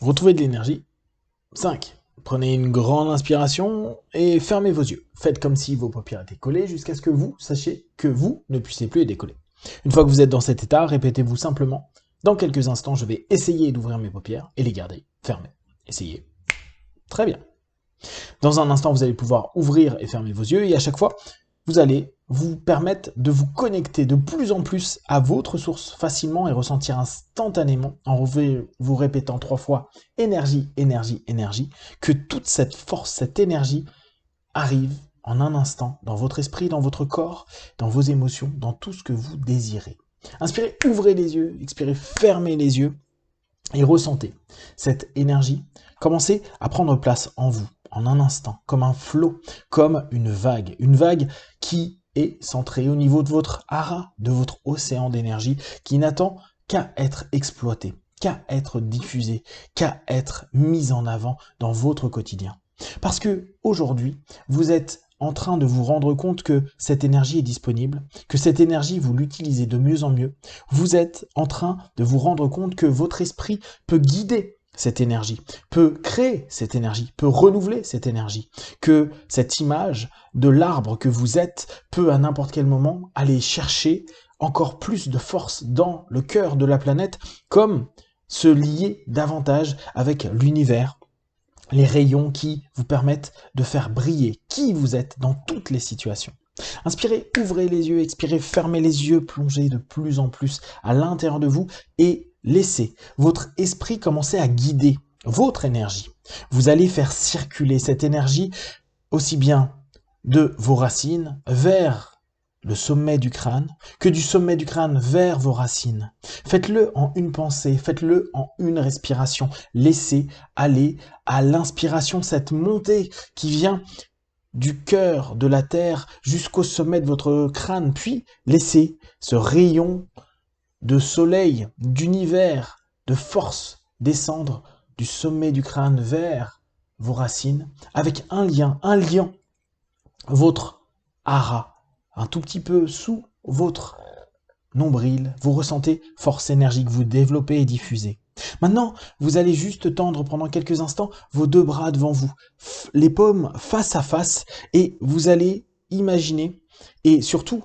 Retrouvez de l'énergie. 5. Prenez une grande inspiration et fermez vos yeux. Faites comme si vos paupières étaient collées jusqu'à ce que vous sachiez que vous ne puissiez plus les décoller. Une fois que vous êtes dans cet état, répétez-vous simplement « Dans quelques instants, je vais essayer d'ouvrir mes paupières et les garder fermées. » Essayez. Très bien. Dans un instant, vous allez pouvoir ouvrir et fermer vos yeux et à chaque fois, vous allez vous permettre de vous connecter de plus en plus à votre source facilement et ressentir instantanément, en vous répétant 3 fois « énergie, énergie, énergie », que toute cette force, cette énergie arrive en un instant dans votre esprit, dans votre corps, dans vos émotions, dans tout ce que vous désirez. Inspirez, ouvrez les yeux, expirez, fermez les yeux et ressentez cette énergie. Commencez à prendre place en vous, en un instant, comme un flot, comme une vague qui est centrée au niveau de votre hara, de votre océan d'énergie, qui n'attend qu'à être exploité, qu'à être diffusé, qu'à être mis en avant dans votre quotidien. Parce que aujourd'hui, vous êtes en train de vous rendre compte que cette énergie est disponible, que cette énergie, vous l'utilisez de mieux en mieux. Vous êtes en train de vous rendre compte que votre esprit peut guider cette énergie, peut créer cette énergie, peut renouveler cette énergie, que cette image de l'arbre que vous êtes peut à n'importe quel moment aller chercher encore plus de force dans le cœur de la planète, comme se lier davantage avec l'univers, les rayons qui vous permettent de faire briller qui vous êtes dans toutes les situations. Inspirez, ouvrez les yeux, expirez, fermez les yeux, plongez de plus en plus à l'intérieur de vous et laissez votre esprit commencer à guider votre énergie. Vous allez faire circuler cette énergie aussi bien de vos racines vers le sommet du crâne, que du sommet du crâne vers vos racines. Faites-le en une pensée, faites-le en une respiration. Laissez aller à l'inspiration cette montée qui vient du cœur de la terre jusqu'au sommet de votre crâne, puis laissez ce rayon de soleil, d'univers, de force descendre du sommet du crâne vers vos racines, avec un lien, votre hara, un tout petit peu sous votre nombril, vous ressentez force énergique, vous développez et diffusez. Maintenant, vous allez juste tendre pendant quelques instants vos 2 bras devant vous, les paumes face à face, et vous allez imaginer et surtout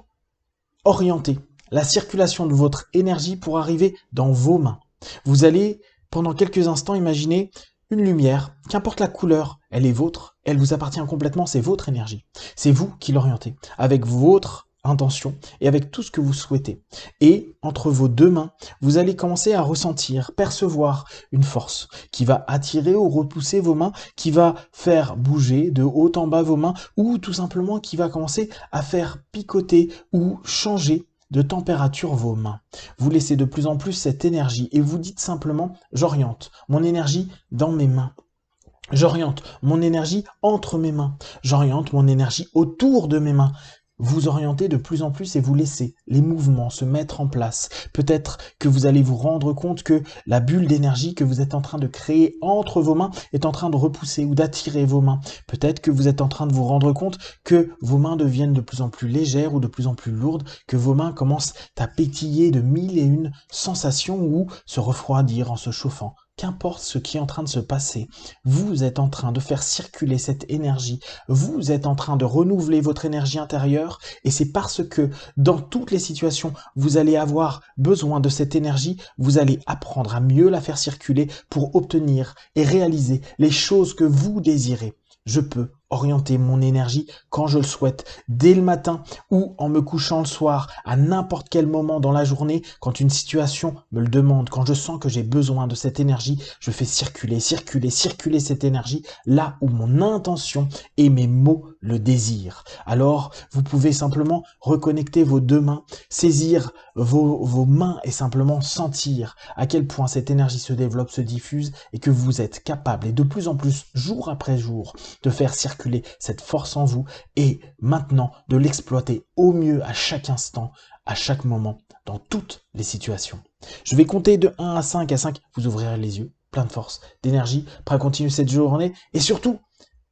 orienter la circulation de votre énergie pour arriver dans vos mains. Vous allez pendant quelques instants imaginer une lumière, qu'importe la couleur, elle est vôtre, elle vous appartient complètement, c'est votre énergie. C'est vous qui l'orientez, avec votre intention et avec tout ce que vous souhaitez. Et entre vos 2 mains, vous allez commencer à ressentir, percevoir une force qui va attirer ou repousser vos mains, qui va faire bouger de haut en bas vos mains, ou tout simplement qui va commencer à faire picoter ou changer de température vos mains. Vous laissez de plus en plus cette énergie et vous dites simplement « j'oriente mon énergie dans mes mains ». J'oriente mon énergie entre mes mains. J'oriente mon énergie autour de mes mains. Vous orientez de plus en plus et vous laissez les mouvements se mettre en place. Peut-être que vous allez vous rendre compte que la bulle d'énergie que vous êtes en train de créer entre vos mains est en train de repousser ou d'attirer vos mains. Peut-être que vous êtes en train de vous rendre compte que vos mains deviennent de plus en plus légères ou de plus en plus lourdes, que vos mains commencent à pétiller de 1001 sensations ou se refroidir en se chauffant. Qu'importe ce qui est en train de se passer, vous êtes en train de faire circuler cette énergie, vous êtes en train de renouveler votre énergie intérieure et c'est parce que dans toutes les situations, vous allez avoir besoin de cette énergie, vous allez apprendre à mieux la faire circuler pour obtenir et réaliser les choses que vous désirez. Je peux orienter mon énergie quand je le souhaite, dès le matin ou en me couchant le soir, à n'importe quel moment dans la journée, quand une situation me le demande, quand je sens que j'ai besoin de cette énergie, je fais circuler cette énergie là où mon intention et mes mots le désirent. Alors, vous pouvez simplement reconnecter vos 2 mains, saisir vos mains et simplement sentir à quel point cette énergie se développe, se diffuse et que vous êtes capable, et de plus en plus, jour après jour, de faire circuler cette force en vous et maintenant de l'exploiter au mieux à chaque instant, à chaque moment, dans toutes les situations. Je vais compter de 1 à 5. À 5, vous ouvrirez les yeux, plein de force, d'énergie, prêt à continuer cette journée et surtout,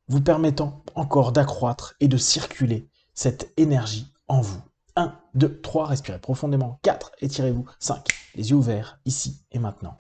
vous permettant encore d'accroître et de circuler cette énergie en vous. 1, 2, 3, respirez profondément. 4, étirez-vous. 5, les yeux ouverts, ici et maintenant.